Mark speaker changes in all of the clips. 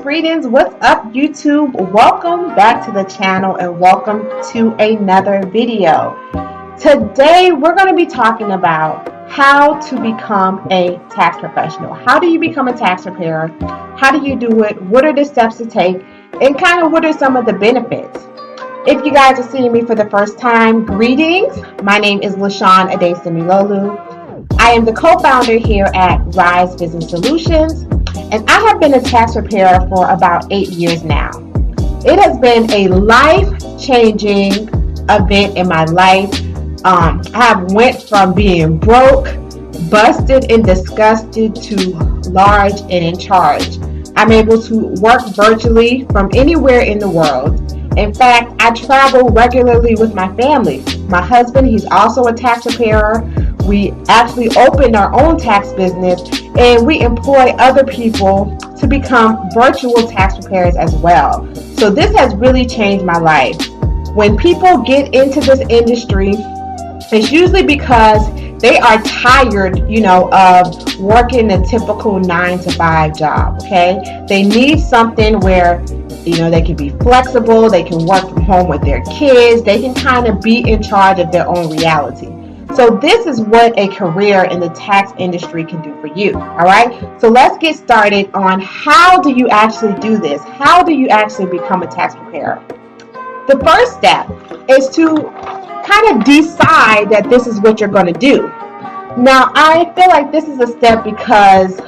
Speaker 1: Greetings. What's up, YouTube? Welcome back to the channel and welcome to another video. Today we're going to be talking about how to become a tax professional. How do you become a tax preparer? How do you do it? What are the steps to take? And kind of what are some of the benefits? If you guys are seeing me for the first time, greetings. My name is LaShawn Adesemilolu. I am the co-founder here at Rise Business Solutions, and I have been a tax preparer for about 8 years now. It has been a life-changing event in my life. I have went from being broke, busted, and disgusted to large and in charge. I'm able to work virtually from anywhere in the world. In fact, I travel regularly with my family. My husband, he's also a tax preparer. We actually opened our own tax business, and we employ other people to become virtual tax preparers as well. So this has really changed my life. When people get into this industry, it's usually because they are tired, of working a typical 9-to-5 job, okay? They need something where, they can be flexible, they can work from home with their kids, they can kind of be in charge of their own reality. So this is what a career in the tax industry can do for you, all right? So let's get started on how do you actually do this? How do you actually become a tax preparer? The first step is to kind of decide that this is what you're going to do. Now, I feel like this is a step because,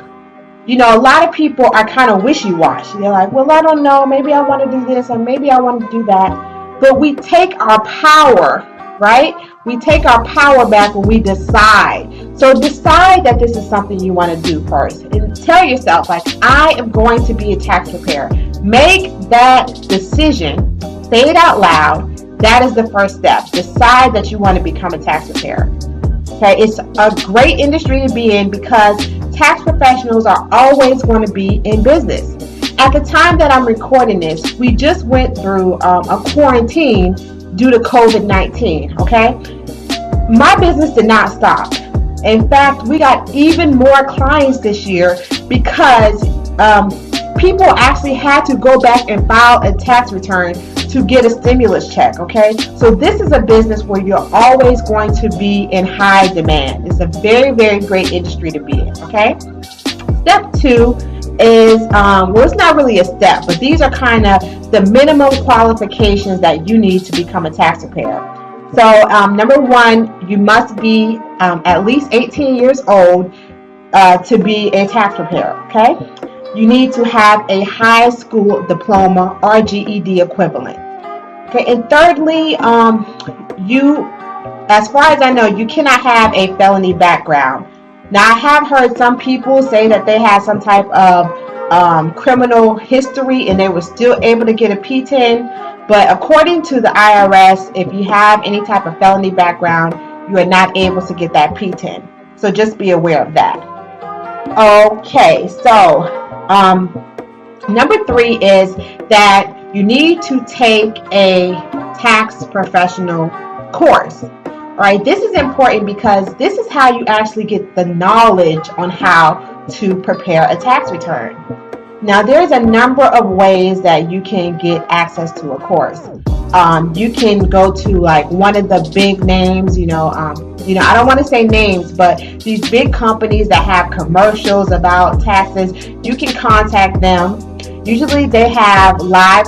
Speaker 1: a lot of people are kind of wishy-washy. They're like, well, I don't know, maybe I want to do this or maybe I want to do that. But we take our power, right? We take our power back when we decide. So decide that this is something you want to do first. And tell yourself, like, I am going to be a tax preparer. Make that decision. Say it out loud. That is the first step. Decide that you want to become a tax preparer. Okay, it's a great industry to be in because tax professionals are always going to be in business. At the time that I'm recording this, we just went through a quarantine due to COVID-19, okay? My business did not stop. In fact, we got even more clients this year because people actually had to go back and file a tax return to get a stimulus check, okay? So this is a business where you're always going to be in high demand. It's a very, very great industry to be in, okay? Step 2 is, it's not really a step, but these are kind of the minimum qualifications that you need to become a tax preparer. So number 1, you must be at least 18 years old to be a tax preparer, okay? You need to have a high school diploma or GED equivalent. Okay, and thirdly, as far as I know, you cannot have a felony background. Now, I have heard some people say that they had some type of criminal history and they were still able to get a Ptin, but according to the IRS, if you have any type of felony background, you are not able to get that Ptin. So just be aware of that. Okay, so number 3 is that you need to take a tax professional course. All right, this is important because this is how you actually get the knowledge on how to prepare a tax return. Now, there's a number of ways that you can get access to a course. You can go to like one of the big names, I don't want to say names, but these big companies that have commercials about taxes, you can contact them. Usually they have live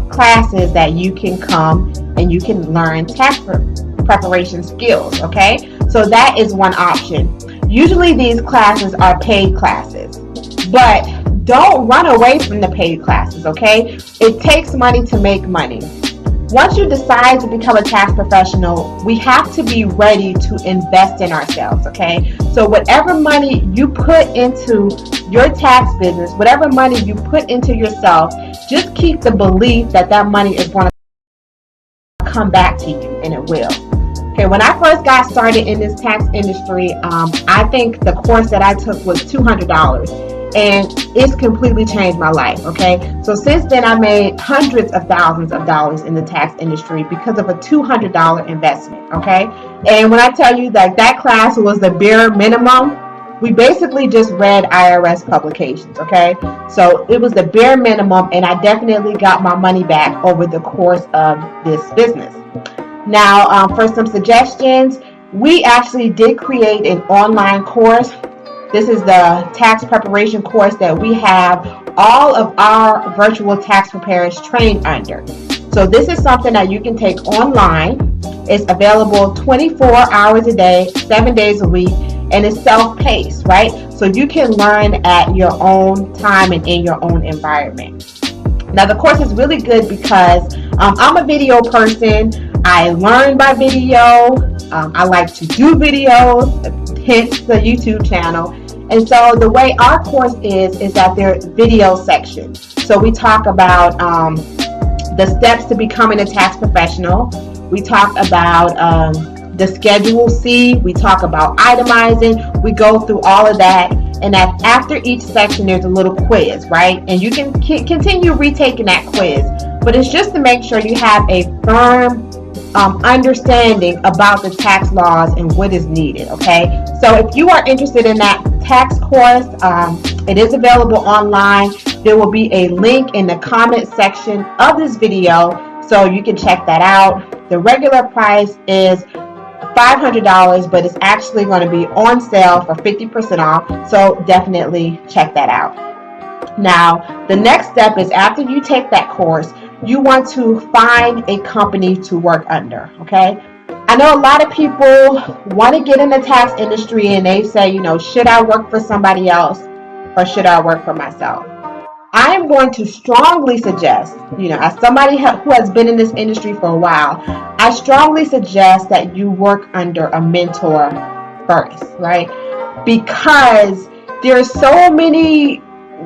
Speaker 1: classes that you can come and you can learn tax preparation skills, okay? So that is one option. Usually these classes are paid classes, but don't run away from the paid classes, okay? It takes money to make money. Once you decide to become a tax professional, we have to be ready to invest in ourselves, okay? So whatever money you put into your tax business, whatever money you put into yourself, just keep the belief that that money is going to come back to you, and it will. Okay, when I first got started in this tax industry, I think the course that I took was $200. And it's completely changed my life, okay? So since then, I made hundreds of thousands of dollars in the tax industry because of a $200 investment, okay? And when I tell you that that class was the bare minimum, We basically just read IRS publications, okay? So it was the bare minimum, and I definitely got my money back over the course of this business. Now, for some suggestions, we actually did create an online course. This is the tax preparation course that we have all of our virtual tax preparers trained under. So this is something that you can take online. It's available 24 hours a day, 7 days a week, and it's self-paced, right? So you can learn at your own time and in your own environment. Now the course is really good because I'm a video person. I learn by video. I like to do videos, hence the YouTube channel. And so the way our course is that there's video sections. So we talk about the steps to becoming a tax professional. We talk about the Schedule C. We talk about itemizing. We go through all of that. And after each section, there's a little quiz, right? And you can continue retaking that quiz. But it's just to make sure you have a firm understanding about the tax laws and what is needed, okay? So if you are interested in that tax course, it is available online. There will be a link in the comment section of this video, so you can check that out. The regular price is $500, but it's actually going to be on sale for 50% off, so definitely check that out. Now, the next step is after you take that course, you want to find a company to work under, okay? I know a lot of people want to get in the tax industry and they say, you know, should I work for somebody else or should I work for myself? I am going to strongly suggest, you know, as somebody who has been in this industry for a while, I strongly suggest that you work under a mentor first, right? Because there's so many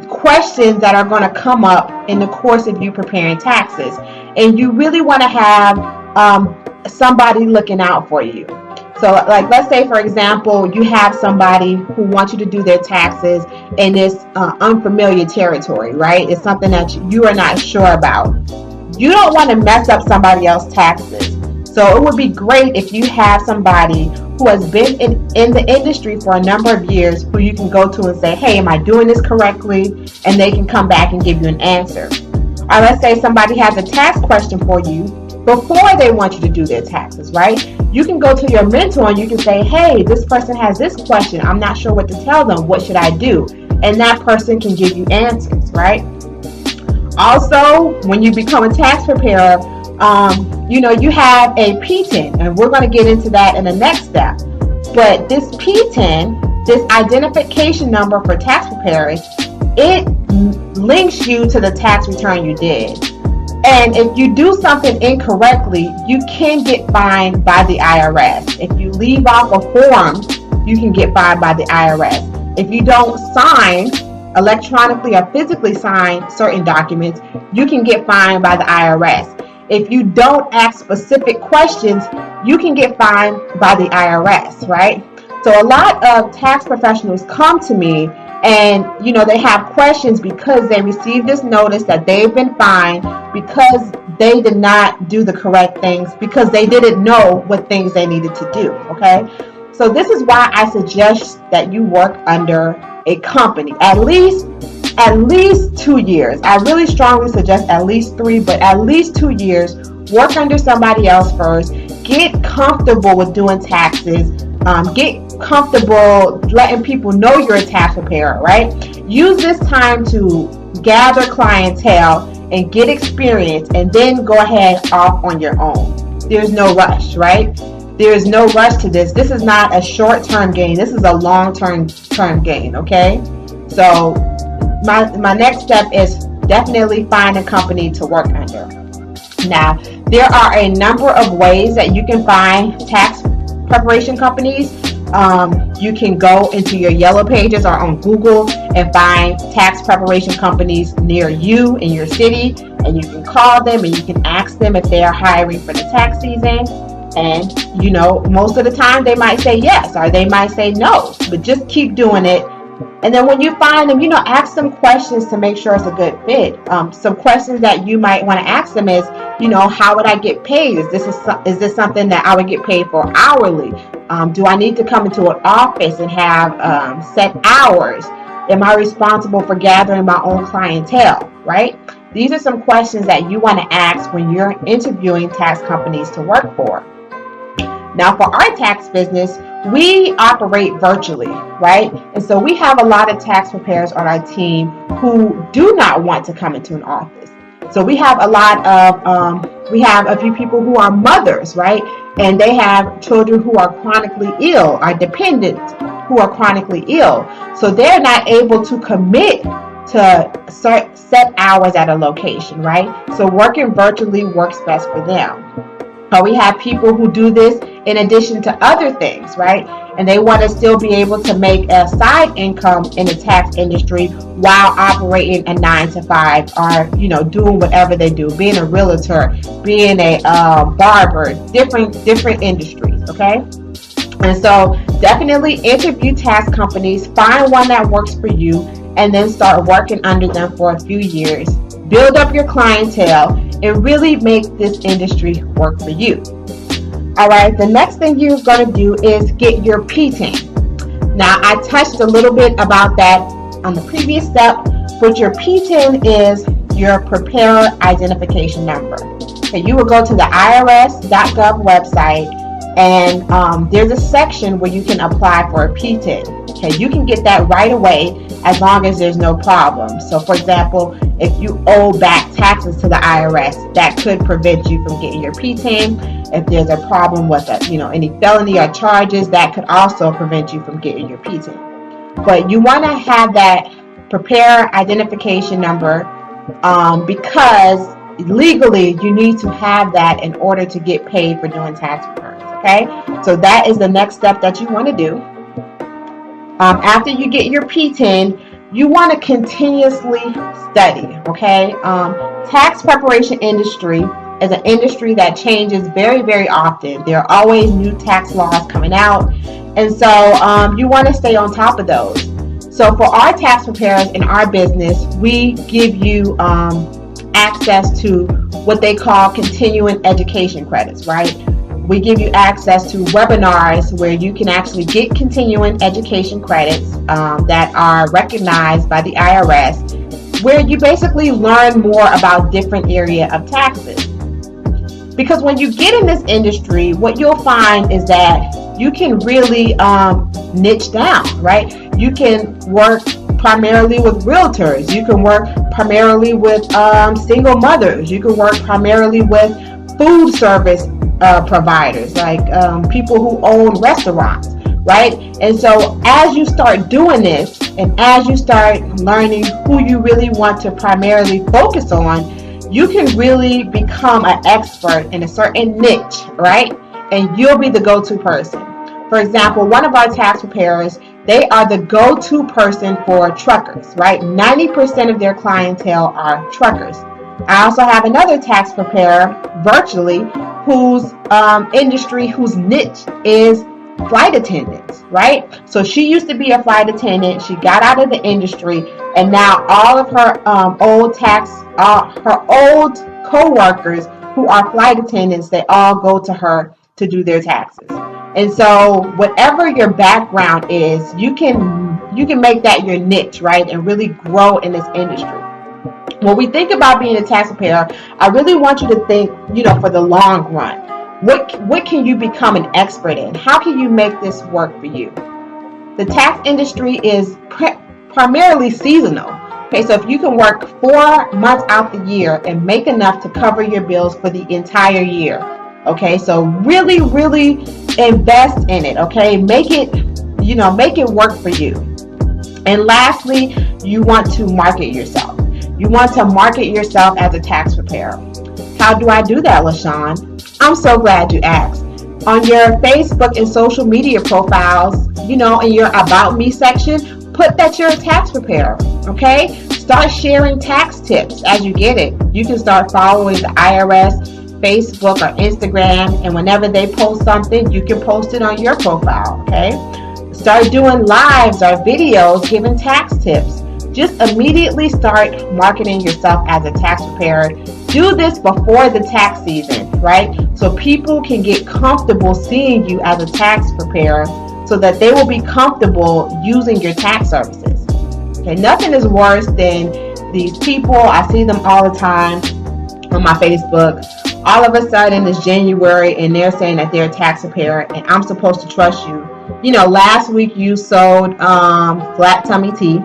Speaker 1: questions that are going to come up in the course of you preparing taxes, and you really want to have somebody looking out for you. So like, let's say for example, you have somebody who wants you to do their taxes in this unfamiliar territory, right? It's something that you are not sure about. You don't want to mess up somebody else's taxes. So it would be great if you have somebody who has been in the industry for a number of years who you can go to and say, hey, am I doing this correctly? And they can come back and give you an answer. Or let's say somebody has a tax question for you before they want you to do their taxes, right? You can go to your mentor and you can say, hey, this person has this question. I'm not sure what to tell them. What should I do? And that person can give you answers, right? Also, when you become a tax preparer, you know, you have a Ptin, and we're going to get into that in the next step. But this Ptin, this identification number for tax preparers, it links you to the tax return you did. And if you do something incorrectly, you can get fined by the IRS. If you leave off a form, you can get fined by the IRS. If you don't sign, electronically or physically sign certain documents, you can get fined by the IRS. If you don't ask specific questions, you can get fined by the IRS, right? So a lot of tax professionals come to me and, you know, they have questions because they received this notice that they've been fined because they did not do the correct things, because they didn't know what things they needed to do, okay? So this is why I suggest that you work under a company, at least 2 years. I really strongly suggest at least 3, but at least 2 years. Work under somebody else first. Get comfortable with doing taxes. Get comfortable letting people know you're a tax preparer, right? Use this time to gather clientele and get experience, and then go ahead off on your own. There's no rush, right? There is no rush to this. This is not a short-term gain. This is a long-term gain, okay? So my next step is definitely find a company to work under. Now, there are a number of ways that you can find tax preparation companies. You can go into your yellow pages or on Google and find tax preparation companies near you in your city, and you can call them and you can ask them if they are hiring for the tax season. And, you know, most of the time they might say yes or they might say no, but just keep doing it. And then when you find them, you know, ask them questions to make sure it's a good fit. Some questions that you might want to ask them is, you know, how would I get paid? Is this something that I would get paid for hourly? Do I need to come into an office and have set hours? Am I responsible for gathering my own clientele, right? These are some questions that you want to ask when you're interviewing tax companies to work for. Now, for our tax business, we operate virtually, right? And so we have a lot of tax preparers on our team who do not want to come into an office. So we have a few people who are mothers, right? And they have children who are chronically ill, are dependents who are chronically ill. So they're not able to commit to set hours at a location, right? So working virtually works best for them. We have people who do this in addition to other things, right? And they want to still be able to make a side income in the tax industry while operating a 9-to-5, or doing whatever they do, being a realtor, being a barber, different industries, okay? And so definitely interview tax companies, find one that works for you, and then start working under them for a few years. Build up your clientele and really make this industry work for you. All right, the next thing you're going to do is get your Ptin. Now, I touched a little bit about that on the previous step, but your Ptin is your preparer identification number. Okay, you will go to the IRS.gov website, and there's a section where you can apply for a Ptin. Okay, you can get that right away as long as there's no problem. So, for example, if you owe back taxes to the IRS, that could prevent you from getting your Ptin. If there's a problem with any felony or charges, that could also prevent you from getting your Ptin. But you want to have that preparer identification number because legally you need to have that in order to get paid for doing tax returns. Okay, so that is the next step that you want to do. After you get your Ptin, you want to continuously study, okay? Tax preparation industry is an industry that changes very, very often. There are always new tax laws coming out, and so you want to stay on top of those. So for our tax preparers in our business, we give you access to what they call continuing education credits, right? We give you access to webinars where you can actually get continuing education credits that are recognized by the IRS, where you basically learn more about different area of taxes. Because when you get in this industry, what you'll find is that you can really niche down, right? You can work primarily with realtors. You can work primarily with single mothers. You can work primarily with food service providers, like people who own restaurants, right? And so as you start doing this, and as you start learning who you really want to primarily focus on, you can really become an expert in a certain niche, right? And you'll be the go-to person. For example, one of our tax preparers, they are the go-to person for truckers, right? 90% of their clientele are truckers. I also have another tax preparer virtually whose industry, whose niche is flight attendants, right? So she used to be a flight attendant. She got out of the industry, and now all of her old co-workers who are flight attendants, they all go to her to do their taxes. And so whatever your background is, you can make that your niche, right? And really grow in this industry. When we think about being a tax preparer, I really want you to think, for the long run. What can you become an expert in? How can you make this work for you? The tax industry is primarily seasonal. Okay, so if you can work 4 months out the year and make enough to cover your bills for the entire year. Okay, so really, really invest in it. Okay, make it work for you. And lastly, you want to market yourself. You want to market yourself as a tax preparer. How do I do that, LaShawn? I'm so glad you asked. On your Facebook and social media profiles, in your About Me section, put that you're a tax preparer, okay? Start sharing tax tips as you get it. You can start following the IRS, Facebook, or Instagram, and whenever they post something, you can post it on your profile, okay? Start doing lives or videos giving tax tips. just immediately start marketing yourself as a tax preparer. Do this before the tax season, right? So people can get comfortable seeing you as a tax preparer so that they will be comfortable using your tax services. Okay, nothing is worse than these people. I see them all the time on my Facebook. All of a sudden it's January and they're saying that they're a tax preparer and I'm supposed to trust you. You know, last week you sold flat tummy tea.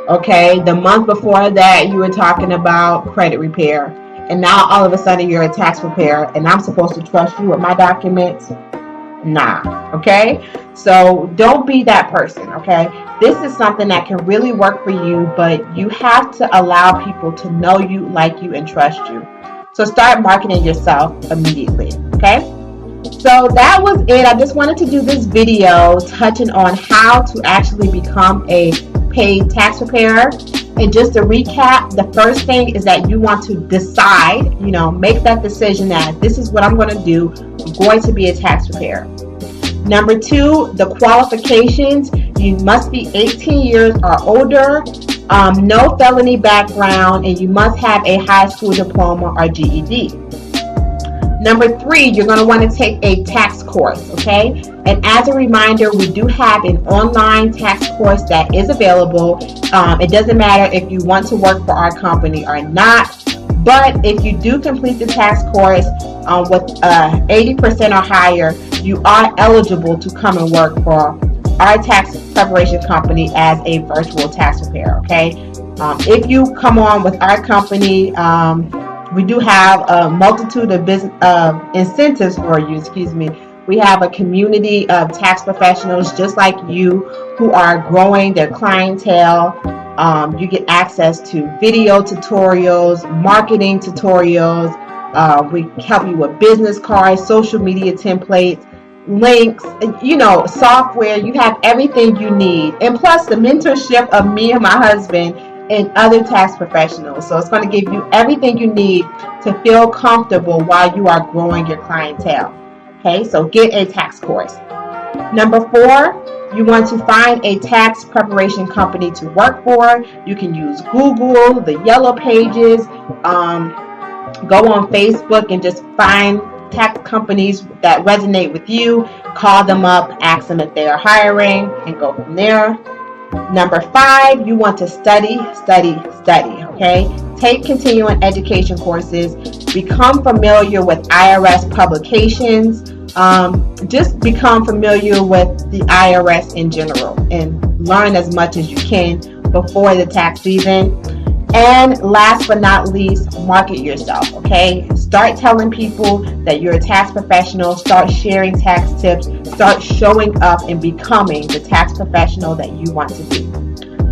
Speaker 1: Okay, the month before that you were talking about credit repair, and now all of a sudden you're a tax preparer and I'm supposed to trust you with my documents? Nah. Okay, so don't be that person. Okay, this is something that can really work for you, but you have to allow people to know you, like you, and trust you. So start marketing yourself immediately. Okay, so that was it. I just wanted to do this video touching on how to actually become a paid tax preparer. And just to recap, the first thing is that you want to decide, make that decision that this is what I'm going to do. I'm going to be a tax preparer. Number 2, the qualifications. You must be 18 years or older, no felony background, and you must have a high school diploma or GED. Number 3, you're going to want to take a tax course, okay? And as a reminder, we do have an online tax course that is available. It doesn't matter if you want to work for our company or not, but if you do complete the tax course with 80% or higher, you are eligible to come and work for our tax preparation company as a virtual tax preparer, okay? If you come on with our company, we do have a multitude of business incentives for you. We have a community of tax professionals just like you who are growing their clientele. You get access to video tutorials, marketing tutorials. We help you with business cards, social media templates, links, software. You have everything you need. And plus the mentorship of me and my husband and other tax professionals. So it's going to give you everything you need to feel comfortable while you are growing your clientele. Okay, so get a tax course. Number 4, you want to find a tax preparation company to work for. You can use Google, the Yellow Pages, go on Facebook and just find tax companies that resonate with you. Call them up, ask them if they are hiring, and go from there. Number 5, you want to study, okay? Take continuing education courses, become familiar with IRS publications, just become familiar with the IRS in general and learn as much as you can before the tax season. And last but not least, market yourself, okay? Start telling people that you're a tax professional, start sharing tax tips, start showing up and becoming the tax professional that you want to be.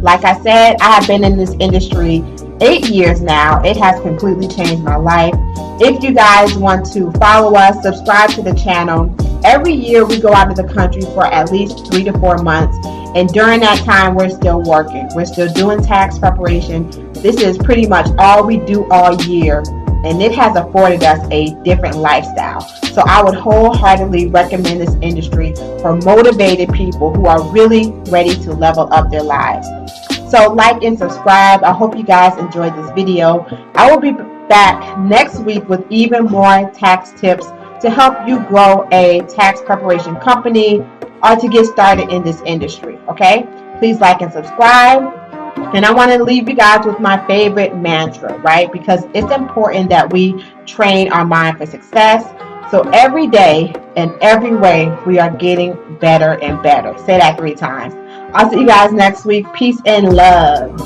Speaker 1: Like I said, I have been in this industry 8 years now. It has completely changed my life. If you guys want to follow us, subscribe to the channel. Every year we go out of the country for at least 3 to 4 months. And during that time, we're still working. We're still doing tax preparation. This is pretty much all we do all year. And it has afforded us a different lifestyle. So I would wholeheartedly recommend this industry for motivated people who are really ready to level up their lives. So like and subscribe. I hope you guys enjoyed this video. I will be back next week with even more tax tips to help you grow a tax preparation company or to get started in this industry, okay? Please like and subscribe. And I want to leave you guys with my favorite mantra, right? Because it's important that we train our mind for success. So every day and every way, we are getting better and better. Say that 3 times. I'll see you guys next week. Peace and love.